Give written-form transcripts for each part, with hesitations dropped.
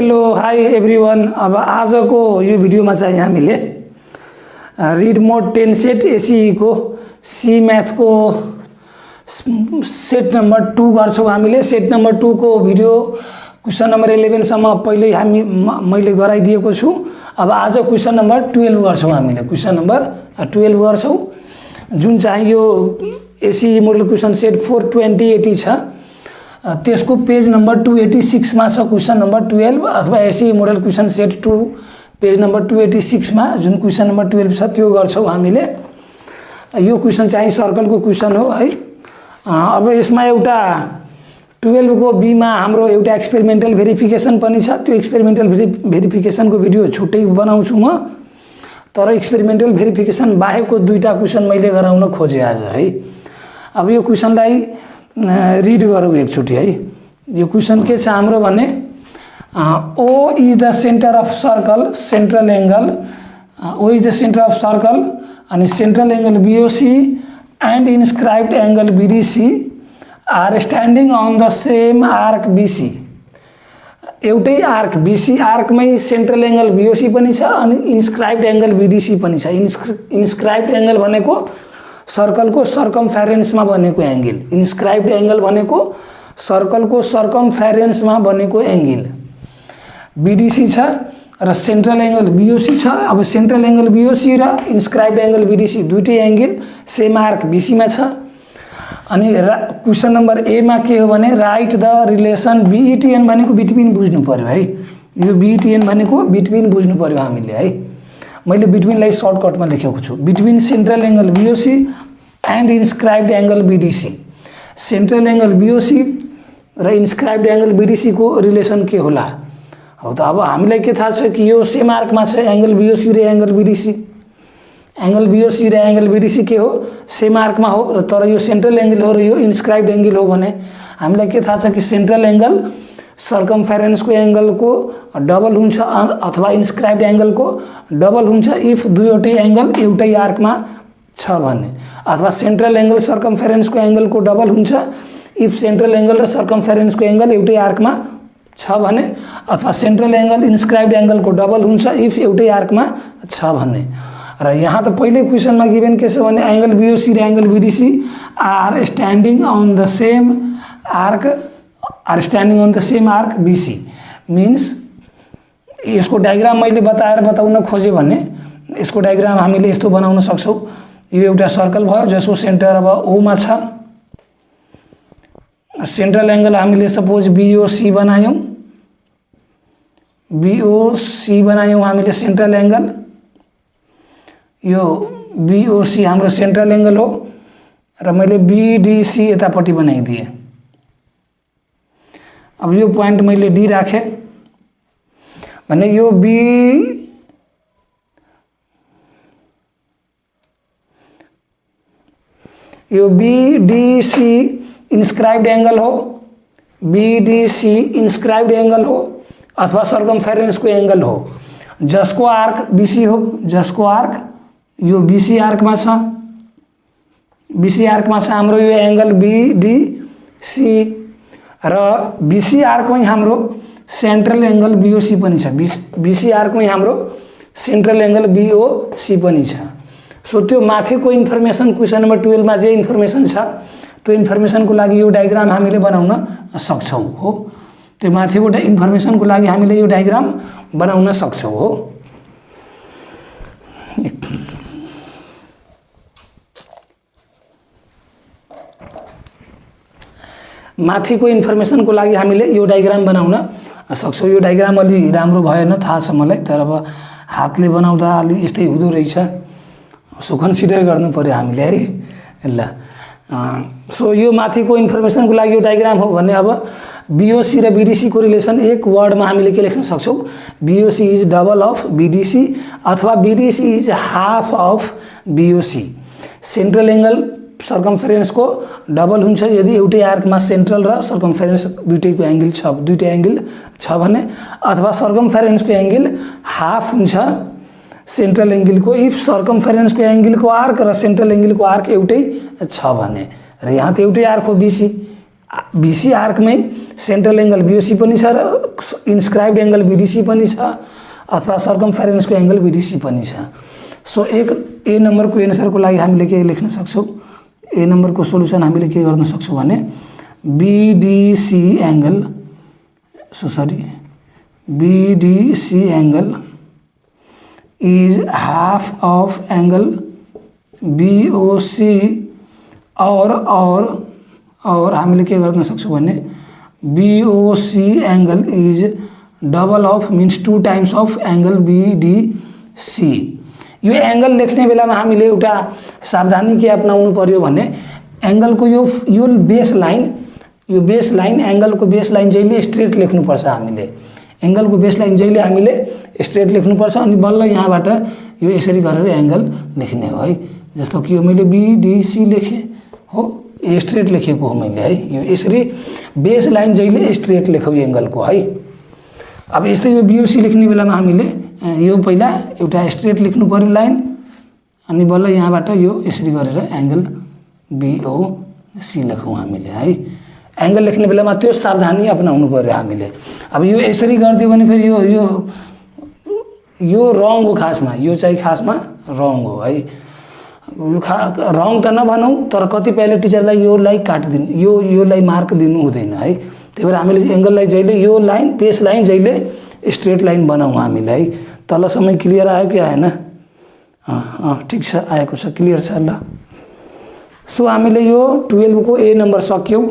Hello hi everyone. अब आजको यो भिडियोमा चाहिँ हामीले रिड मोड 10 सेट एसई को सी मैथ को सेट नंबर 2 गर्छौं। हामीले सेट नंबर 2 को भिडियो क्वेशन नंबर 11 सम्म पहिले मैले गराइदिएको छु। अब आज क्वेशन नंबर 12 गर्छौं। हामीले क्वेशन नंबर 12 गर्छौं जुन चाहिँ यो एसई मोडल क्वेशन सेट 42080 छ। त्यसको पेज नंबर 286 मा छ क्वेशन नंबर 12 अथवा एसई model question set 2 page number 286 मा जुन क्वेशन नंबर 12 छ त्यो गर्छौं हामीले। यो क्वेशन चाहिँ सर्कल को क्वेशन हो है। अब यसमा एउटा 12 को बी मा हाम्रो एउटा एक्सपेरिमेन्टल भेरिफिकेसन पनि छ। त्यो एक्सपेरिमेन्टल भेरिफिकेसन को भिडियो छुट्टै बनाउँछु म। तर एक्सपेरिमेन्टल भेरिफिकेसन बाहेकको दुईटा क्वेशन मैले गराउन खोजे आज है। अब यो क्वेशनलाई रीड गरौँ एकचोटी है। यो क्वेशन के छ हाम्रो भने O is the center of circle, central angle O is the center of circle and central angle BOC and inscribed angle BDC are standing on the same arc BC। एउटै arc BC आर्कमै central angle BOC पनि छ अनि inscribed angle BDC पनि छ। Inscribed angle भनेको circle को सर्कमफेरेन्स में बनेको एंगल। इन्स्क्राइब्ड एंगल भनेको सर्कल को सर्कमफेरेन्स में बनेको एंगल BDC छ र सेंट्रल एंगल BOC छ। अब सेंट्रल एंगल BOC र इन्स्क्राइब्ड एंगल BDC दुईटै एंगल सेम आर्क BC में छ। अनि क्वेशन नंबर ए मा के हो भने राइट द रिलेसन BETN भनेको बिट्विन बुझ्नु पर्यो है। यो BETN भनेको बिट्विन बुझ्नु पर्यो हामीले है। मैले बिट्विनलाई सर्टकटमा लेखेको छु। Between central angle BOC and inscribed angle BDC। Central angle BOC र इन्स्क्राइब्ड एंगल BDC को रिलेसन के होला हो त। अब हामीलाई के थाहा छ कि यो सेम आर्कमा छ एंगल BOC र एंगल BDC। एंगल BOC र एंगल BDC के हो सेम आर्कमा हो र तर यो सेंट्रल एंगल हो र यो इन्स्क्राइब्ड एंगल हो भने हामीलाई के थाहा छ कि सेंट्रल एंगल सर्कमफेरेन्स को एंगल को डबल हुन्छ अथवा इन्स्क्राइब्ड एंगल को डबल हुन्छ इफ दुईवटै एंगल एउटै आर्कमा छ भने, अथवा सेंट्रल एंगल सर्कमफेरेन्स को एंगल को डबल हुन्छ इफ सेंट्रल एंगल र सर्कमफेरेन्स को एंगल एउटै आर्कमा छ भने, अथवा सेंट्रल एंगल इन्स्क्राइब्ड एंगल को डबल हुन्छ इफ एउटै आर्कमा छ भने। र यहाँ त पहिले क्वेशनमा गिभन के छ भने एंगल BOC र angle BDC are standing on the same arc BC means यसको डायग्राम मैले बताउन खोजे भने यसको डायग्राम हामीले यस्तो बनाउन सक्छौं। यो एउटा सर्कल भयो जसको सेन्टर अब O मा छ। सेन्ट्रल एंगल हामीले सपोज BOC बनायौं हामीले सेन्ट्रल एंगल। यो BOC हाम्रो सेन्ट्रल एंगल हो र मैले BDC यतापट्टि बनाइदिए। अब यो पॉइंट मैले D राखे भने यो BDC इन्स्क्राइब्ड एंगल हो। BDC इन्स्क्राइब्ड एंगल हो अथवा सर्कमफेरेन्स को एंगल हो जसको आर्क BC हो। जसको आर्क यो BC आर्क मा छ। BC आर्क मा छ हाम्रो यो एंगल BDC र BC आर्क मै हाम्रो सेंट्रल एंगल BOC पनि छ। BC आर्क मै हाम्रो सेंट्रल एंगल BOC पनि छ। सो त्यो माथिको इन्फर्मेसन क्वेशन नंबर 12 मा जे इन्फर्मेसन छ त्यो इन्फर्मेसन को लागि यो डायग्राम हामीले बनाउन सक्छौं हो। त्यो माथिको इन्फर्मेसन को लागि हामीले यो डायग्राम बनाउन सक्छौं हो। माथिको इन्फर्मेसन को लागि हामीले यो डायग्राम बनाउन सक्छौं। यो डायग्राम अलि राम्रो भएन थाहा छ मलाई, तर अब हातले बनाउँदा अलि यस्तै हुँदो रहेछ। सो कन्सिडर गर्नु पर्यो हामीले है ल। सो यो माथिको इन्फर्मेसन को लागि यो डायग्राम हो भने अब BOC र BDC को रिलेसन एक वर्डमा हामीले के लेख्न सक्छौं BOC is double of BDC अथवा BDC is half of BOC। Central angle circumference को डबल हुन्छ यदि एउटै आर्कमा सेंट्रल र सर्कमफेरेन्स दुईटैको एंगल छ, दुईटै एंगल छ भने, अथवा सर्कमफेरेन्स को एंगल हाफ हुन्छ सेंट्रल एंगल को इफ सर्कमफेरेन्स को एंगल को आर्क र सेंट्रल एंगल को आर्क एउटै छ भने। र यहाँ त एउटै आर्क हो BC BC आर्कमै सेन्ट्रल एङ्गल BOC पनि छ र इन्स्क्राइब्ड एङ्गल BDC पनि छ अथवा सर्कमफेरेन्सको एङ्गल BDC पनि छ। सो ए नम्बरको एन्सरको लागि हामीले के लेख्न सक्छौँ, ए नम्बरको सोलुसन हामीले के गर्न सक्छौँ भने BDC angle is half of angle BOC और हामीले के गर्न सक्छौँ भने BOC angle is double of means 2 times of angle BDC। यो एङ्गल लेख्ने बेलामा हामीले एउटा सावधानी के अपनाउनु पर्यो भने एङ्गलको यो बेस लाइन एङ्गलको बेस लाइन जहिले स्ट्रेट लेख्नुपर्छ। हामीले एङ्गलको बेस लाइन जहिले हामीले स्ट्रेट लेख्नुपर्छ अनि बल्ल यहाँबाट यो यसरी गरेर एङ्गल लेख्ने हो है। जस्तो कि यो मैले BDC लेखेँ हो, स्ट्रेट लेखेको हो मैले है। यो यसरी बेस लाइन जहिले स्ट्रेट लेखौँ एङ्गलको है। अब यस्तै यो BOC लेख्ने बेलामा हामीले यो पहिला एउटा स्ट्रेट लेख्नु पर्यो लाइन अनि बल्ल यहाँबाट यो यसरी गरेर एङ्गल BOC लेखौँ हामीले है। एङ्गल लेख्ने बेलामा त्यो सावधानी अपनाउनु पर्यो हामीले। अब यो यसरी गरिदियो भने फेरि यो रङ हो खासमा, यो चाहिँ खासमा रङ हो है। रङ त नभनौँ तर कतिपयले टिचरलाई योलाई काटिदिनु, योलाई मार्क दिनु हुँदैन है। त्यही भएर हामीले एङ्गललाई जहिले यो लाइन बेस लाइन जहिले स्ट्रेट लाइन बनाऊँ हामीले है। तलसम्म क्लियर आयो कि आएन? ठिक छ, आएको छ, क्लियर छ ल। सो हामीले यो 12 को ए नम्बर सक्यौँ।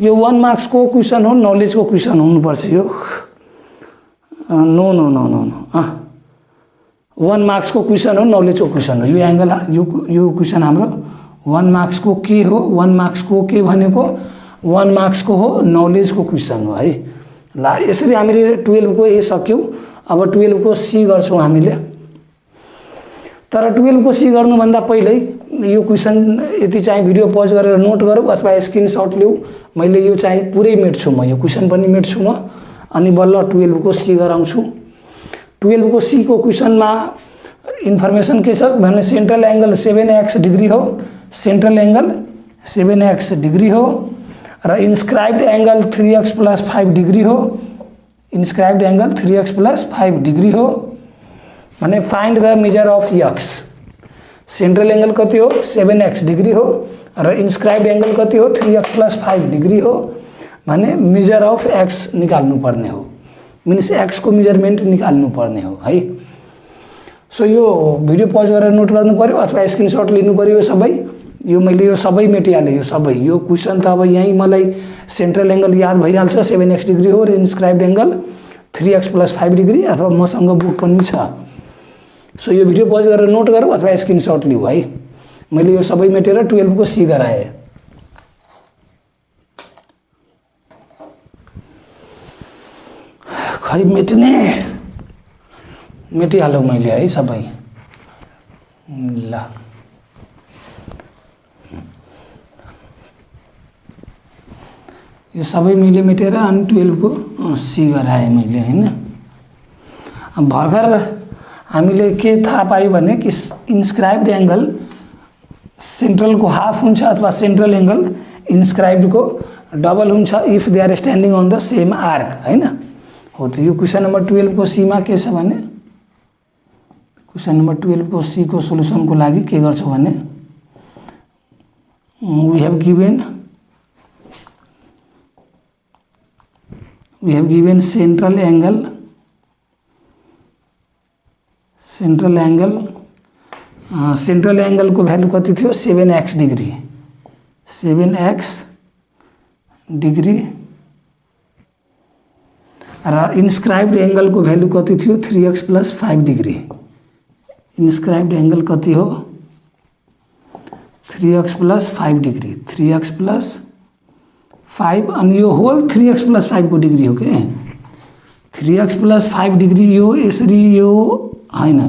यो 1 मार्क्सको क्वेसन हो, नलेजको क्वेसन हुनुपर्छ यो। नो 1 मार्क्सको क्वेसन हो, नलेजको क्वेसन हो। यो एङ्गल यो क्वेसन हाम्रो 1 मार्क्सको के हो? 1 मार्क्सको के भनेको 1 मार्क्सको हो, नलेजको क्वेसन हो है। ल यसरी हामीले 12 को ए सक्यौँ। अब 12 को सी गर्छौँ हामीले। तर 12 को सी गर्नुभन्दा पहिल्यै यो क्वेसन यति चाहिँ भिडियो पज गरेर नोट गरौँ अथवा स्क्रिनसट लिऊ। मैले यो चाहिँ पुरै मेट्छु म, यो क्वेसन पनि मेट्छु म अनि बल्ल 12 को सी गराउँछु। 12 को सी को क्वेसनमा इन्फर्मेसन के छ भने सेन्ट्रल एङ्गल 7x डिग्री हो, सेन्ट्रल एङ्गल 7x डिग्री हो र इन्स्क्राइब्ड एङ्गल 3x + 5 डिग्री हो। इन्स्क्राइब्ड एङ्गल 3x + 5 डिग्री हो भने find the measure of x। Central angle कति हो? 7x डिग्री हो र इन्स्क्राइब्ड एङ्गल कति हो? 3x + 5 डिग्री हो भने मेजर अफ x निकाल्नु पर्ने हो, मिन्स x को मेजरमेन्ट निकाल्नु पर्ने हो है। सो यो भिडियो पज गरेर नोट गर्नु पर्यो अथवा स्क्रिनसट लिनु पर्यो। यो मैले यो सबै मेटिहालेँ। यो क्वेसन त अब यहीँ मलाई सेन्ट्रल एङ्गल याद भइहाल्छ, 7x डिग्री हो र इन्स्क्राइब्ड एङ्गल 3x + 5 डिग्री अथवा मसँग बुक पनि छ। सो यो भिडियो पज गरेर नोट गरौँ अथवा स्क्रिनसट लिऊ है। मैले यो सबै मेटेर 12 को सी गराएँ। खै मेटिहालौँ मैले है सबै। ल यो सबै मैले मेटेर अनि 12 को सी गराएँ मैले हैन। अब भर्खर हामीले के थाहा पायो भने कि इन्स्क्राइब्ड एङ्गल सेन्ट्रलको हाफ हुन्छ अथवा सेन्ट्रल एङ्गल इन्स्क्राइब्डको डबल हुन्छ if they are standing on the same arc हैन। हो त यो क्वेसन नम्बर 12 को सी मा के छ भने क्वेसन नम्बर 12 को सी को सोलुसनको लागि के गर्छौँ भने we have given central angle को भ्यालु कति थियो? 7x डिग्री र इन्स्क्राइब्ड एङ्गल को भ्यालु कति थियो? 3x + 5 degree. इन्स्क्राइब्ड एङ्गल कति हो? 3x + 5 degree. 3x + 5 अनि यो होल 3x + 5 को डिग्री हो के 3x + 5 डिग्री। यो यसरी यो हैन,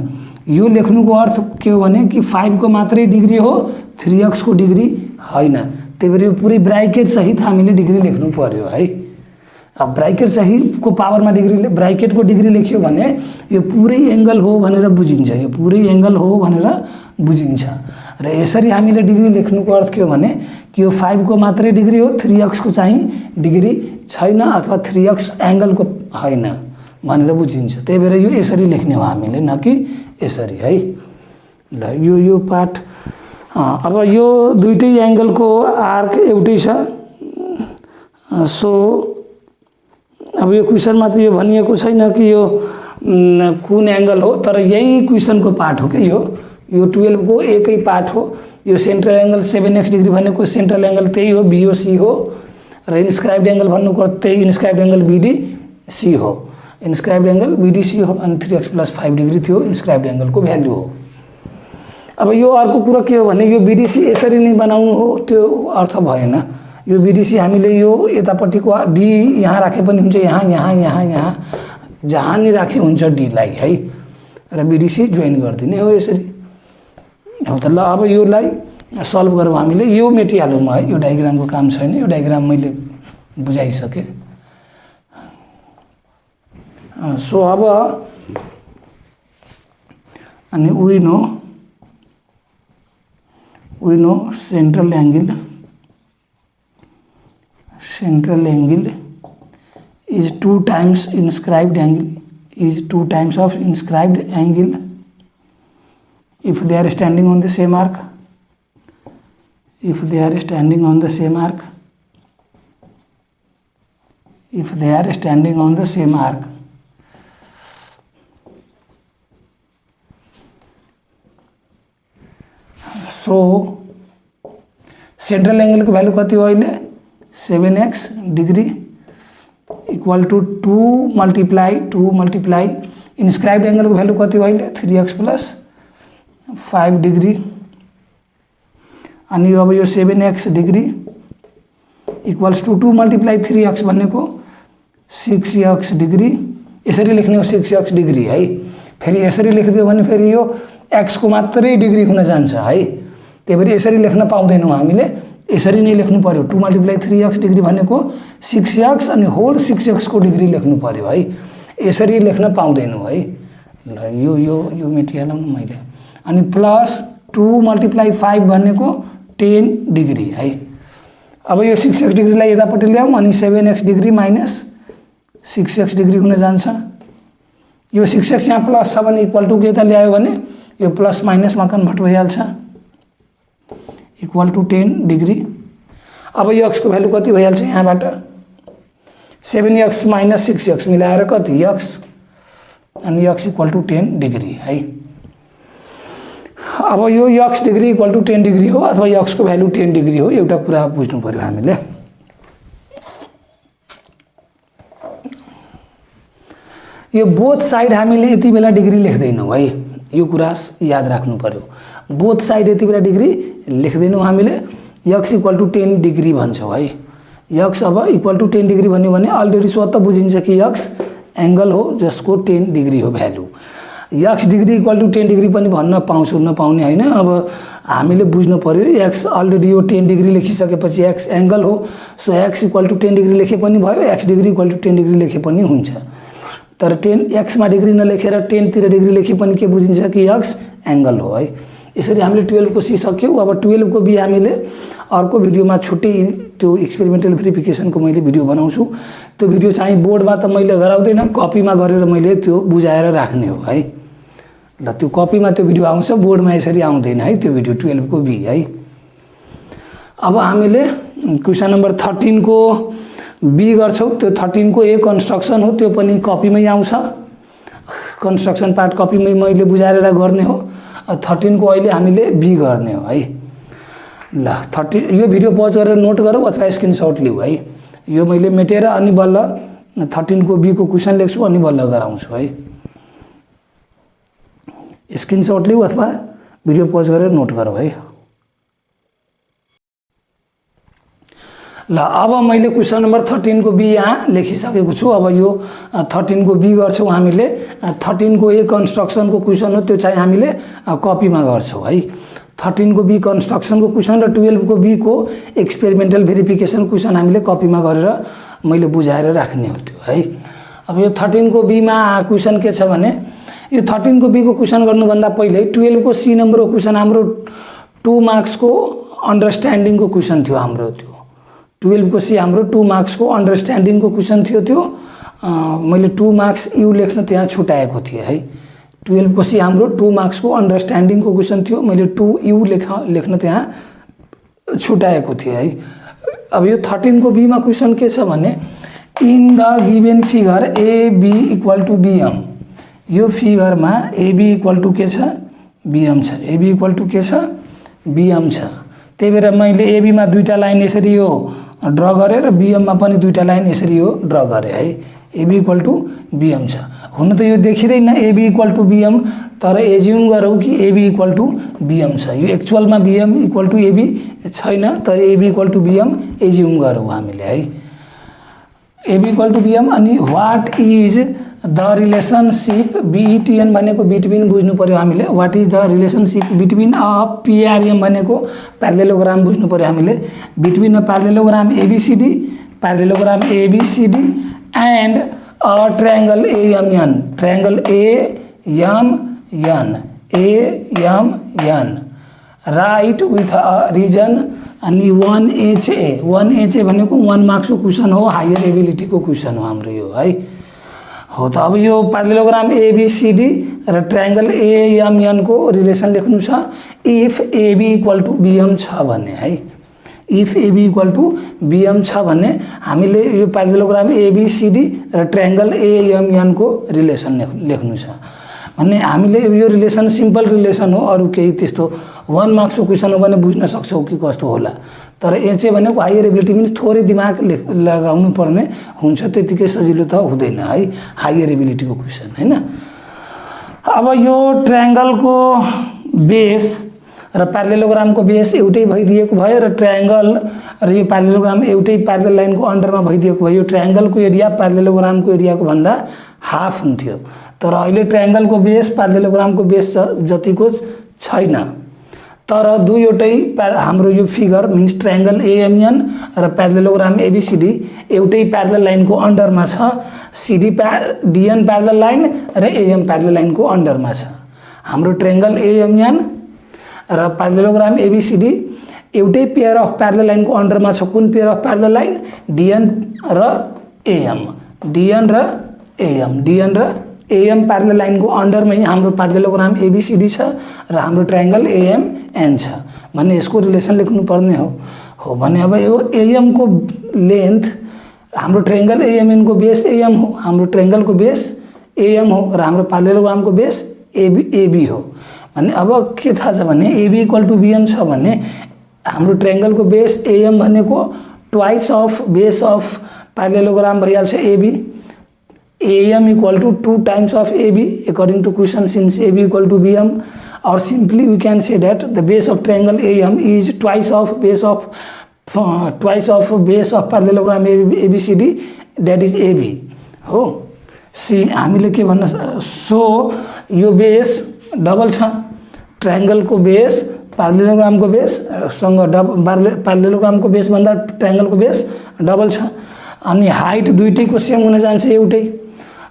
यो लेख्नुको अर्थ के हो भने कि 5 को मात्रै डिग्री हो, 3x को डिग्री हैन। त्यही भएर यो पुरै ब्राकेट सहित हामीले डिग्री लेख्नु पर्यो है। अब ब्राकेट चाहिँ को पावरमा डिग्री ब्राकेटको डिग्री लेख्यो भने यो पुरै एंगल हो भनेर बुझिन्छ, यो पुरै एंगल हो भनेर बुझिन्छ। र यसरी हामीले डिग्री लेख्नुको अर्थ के हो भने कि यो 5 को मात्रै डिग्री हो, 3x को चाहिँ डिग्री छैन अथवा 3x एंगलको हैन भनेर बुझिन्छ। त्यही भएर यो यसरी लेख्ने हो हामीले, न कि यसरी है। ल यो पार्ट अब यो दुईटै एंगलको आर्क एउटै छ। सो अब यो क्वेशनमा त यो भनिएको छैन कि यो कुन एंगल हो, तर यही क्वेशनको पार्ट हो कि यो 12 को एकै पार्ट हो। यो सेन्ट्रल एंगल 7x डिग्री भनेको सेन्ट्रल एंगल त्यही हो, BOC हो। र इन्स्क्राइब्ड एंगल भन्नुको त्यही इन्स्क्राइब्ड एंगल BDC हो, इन्स्क्राइब्ड एंगल BDC हो। अनि 3x + 5 डिग्री थियो इन्स्क्राइब्ड एंगलको भ्यालु हो। अब यो अर्को कुरा के हो भने यो BDC यसरी नै बनाउनु हो त्यो अर्थ भएन। यो BDC हामीले यो यतापट्टिको D यहाँ राखे पनि हुन्छ, यहाँ जहाँ नि राखे हुन्छ D लाई है, र BDC जोइन गर्दिने हो यसरी। हो त ल अब योलाई सल्भ गरौँ हामीले। यो मेटिहालौँ है, यो डायग्रामको काम छैन, यो डायग्राम मैले बुझाइसके। सो अब अनि we know central angle is 2 times inscribed angle, is 2 times of inscribed angle if they are standing on the same arc, if they are standing on the same arc, if they are standing on the same arc। So central angle को value कति हो अहिले 7x degree equal to 2 multiply inscribed angle को value कति हो अहिले 3x + 5 degree. अनि अब यो 7x degree equals two 2 multiply 3x भनेको 6x डिग्री। यसरी लेख्ने हो 6x डिग्री है। फेरि यसरी लेखिदियो भने फेरि यो x को मात्रै डिग्री हुन जान्छ है। त्यही भएर यसरी लेख्न पाउँदैनौँ हामीले, यसरी नै लेख्नु पर्यो। 2 मल्टिप्लाई 3x डिग्री भनेको 6x अनि होल 6x को डिग्री लेख्नु पर्यो है। यसरी लेख्न पाउँदैनौँ है। ल यो मेटिहालौँ न मैले। अनि प्लस 2 मल्टिप्लाई 5 भनेको 10 डिग्री है। अब यो 6x डिग्रीलाई यतापट्टि ल्याउँ अनि 7x degree minus 6x degree हुन जान्छ। यो 6x यहाँ प्लस छ भने इक्वल टू के यता ल्यायो भने यो प्लस माइनसमा कन्भर्ट भइहाल्छ, इक्वल टू 10 डिग्री। अब यो x को भ्यालु कति भइहाल्छ यहाँबाट 7x माइनस 6x मिलाएर कति x, अनि x इक्वल टू 10 डिग्री है। अब यो x degree equal to 10 degree हो अथवा x को भ्यालु 10 डिग्री हो, एउटा कुरा बुझ्नु पर्यो हामीले। यो बोथ साइड हामीले यति बेला डिग्री लेख्दैनौँ है, यो कुरा याद राख्नु पर्यो। बोथ साइड यति बेला डिग्री लेख्दैनौँ हामीले, x इक्वल टू 10 डिग्री भन्छौँ है। x अब इक्वल टू 10 डिग्री भन्यो भने अलरेडी स्वतः बुझिन्छ कि x एंगल हो जसको 10 डिग्री हो भ्यालु। x degree equal to 10 degree पनि भन्न पाउँछु नपाउने होइन। अब हामीले बुझ्नु पर्यो x अलरेडी यो 10 डिग्री लेखिसकेपछि x एंगल हो। So x equal to 10 degree लेखे पनि भयो, x degree equal to 10 degree लेखे पनि हुन्छ। तर 10x मा डिग्री नलेखेर 10 तिर डिग्री लेखे पनि के बुझिन्छ कि x एंगल हो है। यसरी हामीले 12 को सिसक्यौँ। अब 12 को बी हामीले अर्को भिडियोमा छुट्टै त्यो एक्सपेरिमेन्टल भेरिफिकेसनको मैले भिडियो बनाउँछु। त्यो भिडियो चाहिँ बोर्डमा त मैले गराउँदैन, कपीमा गरेर मैले त्यो बुझाएर राख्ने हो है। ल त्यो कपीमा त्यो भिडियो आउँछ, बोर्डमा यसरी आउँदैन है त्यो भिडियो 12 को बी है। अब हामीले क्वेशन नम्बर 13 को बी गर्छौँ। त्यो 13 को ए कन्स्ट्रक्सन हो, त्यो पनि कपीमै आउँछ। कन्स्ट्रक्सन पार्ट कपीमै मैले बुझाएर गर्ने हो। 13 को अहिले हामीले बी गर्ने हो है। ल 13 यो भिडियो पज गरेर नोट गरौँ अथवा स्क्रिनशट लिऊ है। यो मैले मेटेर अनि बल्ल 13 को बी को क्वेशन लेख्छु अनि बल्ल गराउँछु है। स्क्रिनशट लिऊ अथवा भिडियो पज गरेर नोट गरौँ है। ल अब मैले क्वेशन नम्बर 13 को बी यहाँ लेखिसकेको छु। अब यो 13 को बी गर्छौँ हामीले। 13 को ए कन्स्ट्रक्सन को क्वेशन हो, त्यो चाहिँ हामीले कपीमा गर्छौँ है। 13 को बी कन्स्ट्रक्सन को क्वेशन र 12 को बी को एक्सपेरिमेन्टल भेरिफिकेसन क्वेशन हामीले कपीमा गरेर मैले बुझाएर राख्ने हो त्यो है। अब यो 13 को बी मा क्वेशन के छ भने यो 13 को बी को क्वेशन गर्नुभन्दा पहिले 12 को सी नम्बरको क्वेशन हाम्रो 2 मार्क्स को अन्डरस्ट्यान्डिङ को क्वेशन थियो हाम्रो त्यो 12 को सी हाम्रो 2 मार्क्स को अन्डरस्ट्यान्डिङ को क्वेशन थियो त्यो मैले 2 मार्क्स यु लेख्न त्यहाँ छुटाएको थिएँ है। 12 को सी हाम्रो 2 मार्क्स को अन्डरस्ट्यान्डिङ को क्वेशन थियो मैले 2 यु लेख्न त्यहाँ छुटाएको थिएँ है। अब यो 13 को बी मा क्वेशन के छ भने in the given figure A be equal two BM यो फिगरमा ए बी इक्वल टू के छ बीएम छ ए बी इक्वल टू के छ बीएम छ। त्यही भएर मैले ए बी मा दुईटा लाइन यसरी यो ड्र गरेँ र बीएम मा पनि दुईटा लाइन यसरी यो ड्र गरेँ है। A B equal two BM छ। हुन त यो देखिँदैन A be equal two BM तर एज्युम गरौँ कि A be equal two BM छ। यो एक्चुअलमा BM equal to A B छैन तर A be equal two BM assume गरौँ हामीले है। ए बी इक्वल टू बीएम अनि what is the relationship between भनेको बिट्विन बुझ्नु पर्यो हामीले। What is the relationship between a पिआरएम भनेको प्यारेललोग्राम बुझ्नु पर्यो हामीले। Between a parallelogram ABCD parallelogram ABCD and a triangle AMN triangle AMN right with a region अनि 1HA भनेको 1 मार्क्स को क्वेशन हो हायर एबिलिटी को क्वेशन हो हाम्रो यो है हो। त अब यो प्यारेललोग्राम एबीसीडी र ट्रायंगल एएमएन को रिलेसन लेख्नु छ if AB equal two BM छ भन्ने है। If AB equal two BM छ भन्ने हामीले यो प्यारेललोग्राम एबीसीडी र ट्रायंगल एएमएन को रिलेसन लेख्नु छ भन्ने हामीले यो रिलेसन सिम्पल रिलेसन हो अरु केही त्यस्तो 1 मार्क्स को क्वेशन हो भने बुझ्न सक्छौ कि कस्तो होला। तर एचए भनेको हायर एबिलिटी पनि थोरै दिमाग लगाउनु पर्ने हुन्छ त्यतिकै सजिलो त हुँदैन है हायर एबिलिटी को क्वेशन हैन। अब यो ट्रायंगल को बेस र प्यारेललोग्राम को बेस एउटै भइदिएको भयो र ट्रायंगल र यो प्यारेललोग्राम एउटै प्यारेलल लाइन को अन्डरमा भइदिएको भयो। ट्रायंगल को एरिया प्यारेललोग्राम को एरिया को भन्दा हाफ हुन्थ्यो तर अहिले ट्रायंगल को बेस प्यारेललोग्राम को बेस जतिको छैन तर दुईवटै हाम्रो यो फिगर मिन्स ट्रायंगल एएमएन र प्यारेललोग्राम एबीसीडी एउटै प्यारेलल लाइन को अन्डरमा छ। सीडी डीएन प्यारेलल लाइन र एएम प्यारेलल लाइन को अन्डरमा छ। हाम्रो ट्रायंगल एएमएन र प्यारेललोग्राम एबीसीडी एउटै पेयर अफ प्यारेलल लाइन को अन्डरमा छ। कुन pair of parallel line DN र एएम डीएन र एएम प्यारेलल लाइन को अन्डरमै हाम्रो प्यारेललोग्राम एबीसीडी छ र हाम्रो ट्रायंगल एएमएन छ भन्ने यसको रिलेसन लेख्नु पर्ने हो भने अब यो एएम को लेन्थ हाम्रो ट्रायंगल एएमएन को बेस एएम हो हाम्रो ट्रायंगल को बेस एएम हो र हाम्रो प्यारेललोग्राम को बेस एबी हो भने अब के थाहा छ भने एबी इक्वल टू बीएम छ भने हाम्रो ट्रायंगल को बेस एएम भनेको ट्वाइस अफ बेस अफ प्यारेललोग्राम भइहाल्छ AB AM equal to 2 times of AB according to question since AB equal to BM or simply we can say that the base of triangle AM is twice of base of parallelogram ABCD that is AB हो। C हामीले के भन्न so यो base double छ triangle को base प्यारेललोग्राम को base सँग प्यारेललोग्राम को बेस भन्दा ट्रायंगल को बेस डबल छ अनि हाइट दुईटैको सेम हुन जान्छ एउटै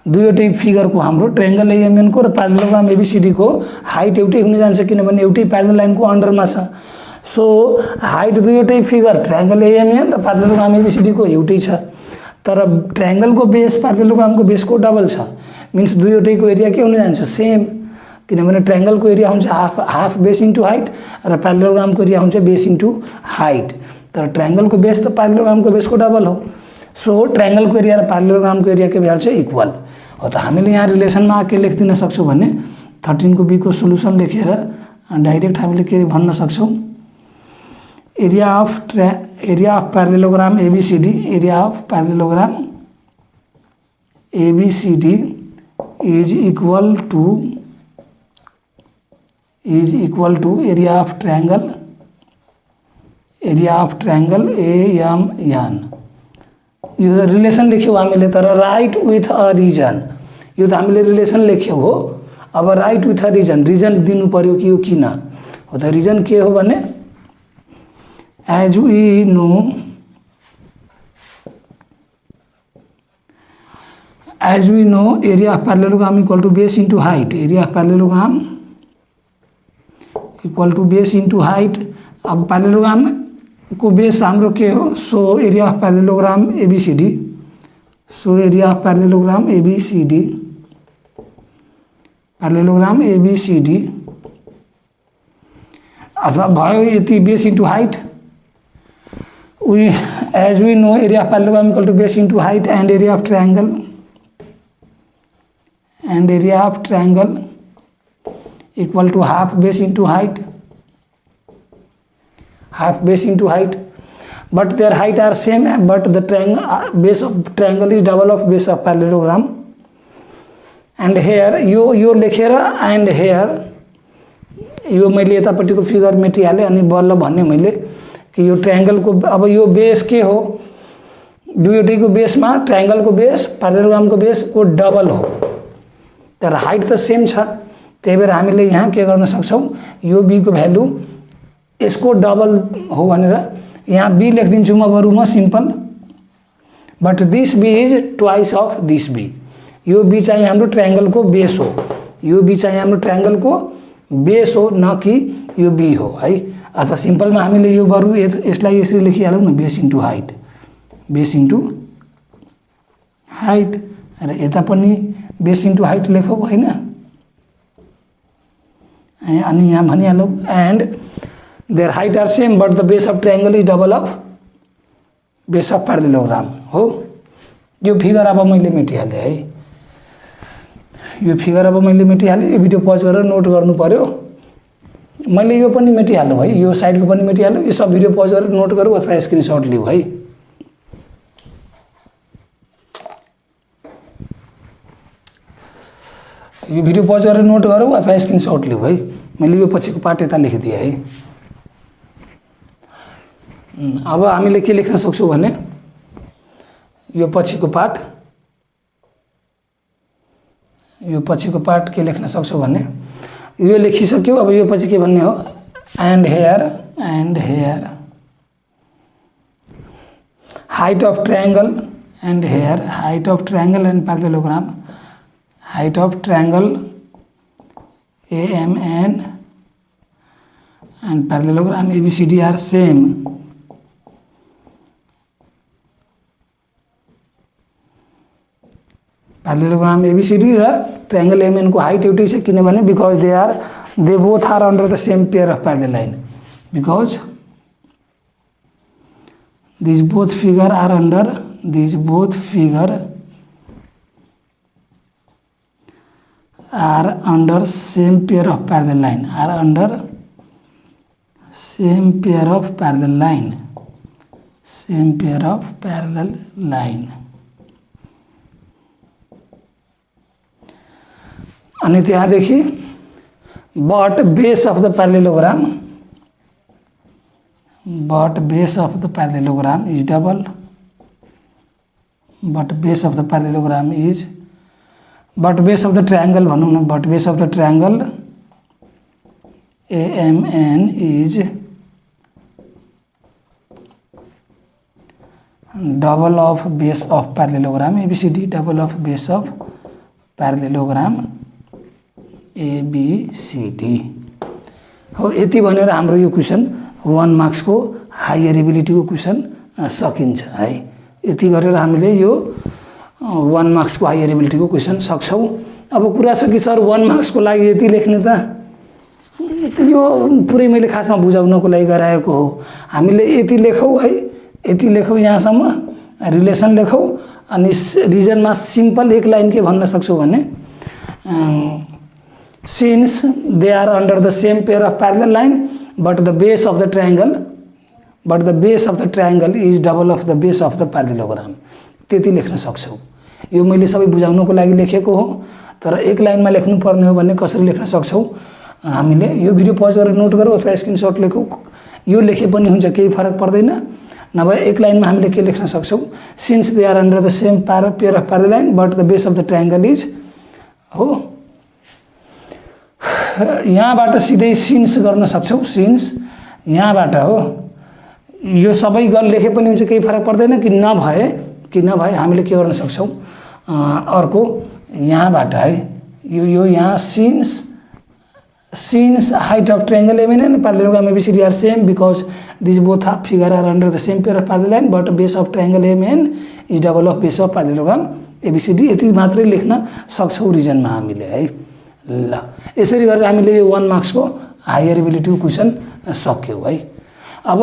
दुईवटै फिगर को हाम्रो ट्रायंगल एएमएन को र प्यारेललोग्राम एबीसीडी को हाइट एउटै हुन जान्छ किनभने एउटै प्यारेलल लाइन को अन्डरमा छ। सो हाइट दुईवटै फिगर ट्रायंगल एएमएन र प्यारेललोग्राम एबीसीडी को एउटै छ तर ट्रायंगल को बेस प्यारेललोग्राम को बेस को डबल छ मिन्स दुईवटै को एरिया के हुन जान्छ सेम किनभने ट्रायंगल को एरिया हुन्छ हाफ बेस इन्टु हाइट र प्यारेललोग्राम को एरिया हुन्छ बेस इन्टु हाइट तर ट्रायंगल को बेस त प्यारेललोग्राम को बेस को डबल हो। सो ट्रायंगल को एरिया र प्यारेललोग्राम को एरिया के भइहाल्छ इक्वल हो। त हामीले यहाँ रिलेसनमा के लेख्दिन सक्छौं भने 13 को बी को सोलुसन लेखेर डाइरेक्ट हामीले के भन्न सक्छौं area of parallelogram ABCD area of parallelogram ABCD is equal to area of triangle AMN यो रिलेसन लेख्यौ हामीले तर राइट विथ अ रिजन यो त हामीले रिलेसन लेख्यौ हो। अब राइट विथ अ रिजन दिनु पर्यो कि यो किन हो त रिजन के हो भने as we know as we know area of parallelogram equal to base into height, area of parallelogram equal to base into height. अब पैरेललोग्राम को बेस हाम्रो के हो, so area of parallelogram ABCD, so area of parallelogram ABCD, parallelogram ABCD अथवा भयो यति base into height. We as we know area of parallelogram equal to base into height and area of triangle, and area of triangle equal to half base into height, half base into height, but their height are same, but the triangle base of triangle is double of base of parallelogram. And here यो लेखेर and here यो मैले यतापट्टिको figure मेटिहालेँ अनि बल्ल भन्ने मैले कि यो ट्रायंगलको अब यो बेस के हो, दुईवटैको बेसमा ट्रायंगलको बेस पैरेललोग्रामको बेसको डबल हो, तर हाइट त सेम छ, त्यही भएर हामीले यहाँ के गर्न सक्छौँ, यो बी को भ्यालु यसको डबल हो भनेर यहाँ बी लेखिदिन्छु म बरु म simple, but this B is twice of this B. यो बी चाहिँ हाम्रो ट्रायंगलको बेस हो, यो बी चाहिँ हाम्रो ट्रायंगलको बेस हो, न कि यो बी हो है। अथवा सिम्पलमा हामीले यो बरु यसलाई यसरी लेखिहालौँ न, base into height, base into height, र यता पनि बेस इन्टु हाइट लेखौँ होइन, अनि यहाँ भनिहालौँ and there height are same but the base of triangle is double of base of parallelogram हो। यो फिगर अब मैले मेटिहालेँ है, यो फिगर अब मैले मेटिहालेँ। यो भिडियो पज गरेर नोट गर्नु पर्यो, मैले यो पनि मेटिहालौँ है, यो साइडको पनि मेटिहालौँ, यो सब भिडियो पज गरेर नोट गरौँ अथवा स्क्रिनसट लिऊ है। यो भिडियो पज गरेर नोट गरौँ अथवा स्क्रिनसट लिऊ है, मैले यो पछिको पार्ट यता लेखिदिएँ है। अब हामीले के लेख्न सक्छौँ भने यो पछिको पार्ट, यो पछिको पार्ट के लेख्न सक्छौँ भने यो लेखिसक्यो। अब यो पछि के भन्ने हो, and here height of triangle, and here height of triangle and parallelogram, height of triangle AMN and parallelogram ABCD are same. Parallelogram ABCD र triangle AMN को height एउटै छ, किनभने because they both are under the same pair of parallel line, because these both figure are under same pair of parallel line, are under same pair of parallel line, same pair of parallel line। अनि त्यहाँदेखि but base of the parallelogram is double, but base of the parallelogram is but base of the triangle भनौँ न, but base of the triangle AMN is double of base of parallelogram ABCD, double of base of parallelogram ABCD हो। यति भनेर हाम्रो यो question 1 marks को higher ability को question सकिन्छ है। यति गरेर हामीले यो 1 मार्क्स को हायर एबिलिटी को क्वेसन सक्छौँ। अब कुरा छ कि सर 1 मार्क्स को लागि यति लेख्ने त यो पुरै मैले खासमा बुझाउनको लागि गराएको हो। हामीले यति लेखौँ है, यति लेखौँ, यहाँसम्म रिलेसन लेखौँ, अनि रिजनमा सिम्पल एक लाइन के भन्न सक्छौँ भने since they are under the same pair of parallel line but the base of the triangle is double of the base of the parallelogram, त्यति लेख्न सक्छौँ। यो मैले सबै बुझाउनको लागि लेखेको हो, तर एक लाइनमा लेख्नु पर्ने हो भने कसरी लेख्न सक्छौँ हामीले यो भिडियो पज गरेर नोट गरौँ अथवा स्क्रिनशट लेखौँ। यो लेखे पनि हुन्छ, केही फरक पर्दैन। नभए एक लाइनमा हामीले के लेख्न सक्छौँ, since they are under the same pair of parallel line but the base of the triangle is हो। यहाँबाट सिधै सिन्स गर्न सक्छौँ, सिन्स यहाँबाट हो। यो सबै गल लेखे पनि हुन्छ, केही फरक पर्दैन। कि नभए हामीले के गर्न सक्छौँ, अर्को यहाँबाट है यो यहाँ since height of triangle MN and parallelogram ABCD are same because these both half figure are under the same pair of parallel line, but base of triangle MN is double of base of parallelogram ABCD. यति मात्रै लेख्न सक्छौँ रिजनमा हामीले है। ल यसरी गरेर हामीले 1 मार्क्सको हायर एबिलिटीको क्वेसन सक्यौँ है। अब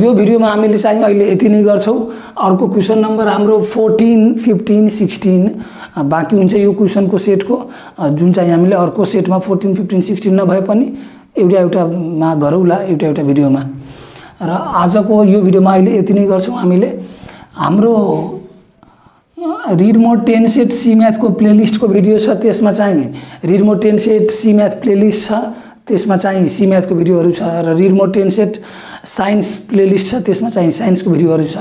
यो भिडियोमा हामीले चाहिँ अहिले यति नै गर्छौँ। अर्को क्वेसन नम्बर हाम्रो 14, 15, 16 बाँकी हुन्छ यो क्वेसनको सेटको, जुन चाहिँ हामीले अर्को सेटमा 14, 15, 16 नभए पनि एउटामा गरौँला एउटा भिडियोमा। र आजको यो भिडियोमा अहिले यति नै गर्छौँ हामीले। हाम्रो रिड मोड 10 सेट सी म्याथको प्लेलिस्टको भिडियो छ, त्यसमा चाहिँ रिड मोड 10 सेट सी म्याथ प्लेलिस्ट छ, त्यसमा चाहिँ सी म्याथको भिडियोहरू छ। र रिड मोड 10 सेट साइन्स प्लेलिस्ट छ, त्यसमा चाहिँ साइन्सको भिडियोहरू छ।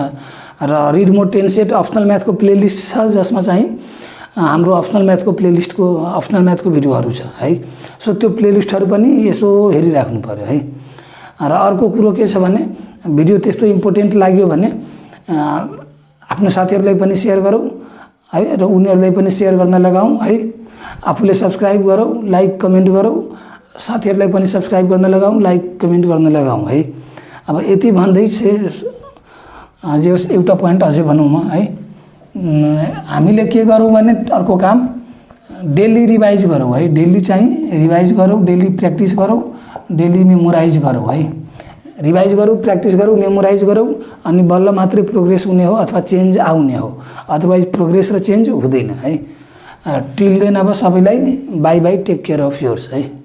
र रिड मोड 10 सेट अप्सनल म्याथको प्लेलिस्ट छ, जसमा चाहिँ हाम्रो अप्सनल म्याथको भिडियोहरू छ है। सो त्यो प्लेलिस्टहरू पनि यसो हेरिराख्नु पर्यो है। र अर्को कुरो के छ भने भिडियो त्यस्तो इम्पोर्टेन्ट लाग्यो भने आफ्नो साथीहरूलाई पनि सेयर गरौँ है, र उनीहरूलाई पनि सेयर गर्न लगाऊँ है। आफूले सब्सक्राइब गरौँ, लाइक कमेन्ट गरौँ, साथीहरूलाई पनि सब्सक्राइब गर्न लगाऊँ, लाइक कमेन्ट गर्न लगाऊँ है। अब यति भन्दै चाहिँ जे होस् एउटा पोइन्ट अझै भनौँ म है। हामीले के गरौँ भने अर्को काम डेली रिभाइज गरौँ है। डेली चाहिँ रिभाइज गरौँ, डेली प्र्याक्टिस गरौँ, डेली मेमोराइज गरौँ है। रिभाइज गरौँ, प्र्याक्टिस गरौँ, मेमोराइज गरौँ, अनि बल्ल मात्रै प्रोग्रेस हुने हो अथवा चेन्ज आउने हो। अदरवाइज प्रोग्रेस र चेन्ज हुँदैन है। टिल देन अब सबैलाई bye bye, take care of yours है।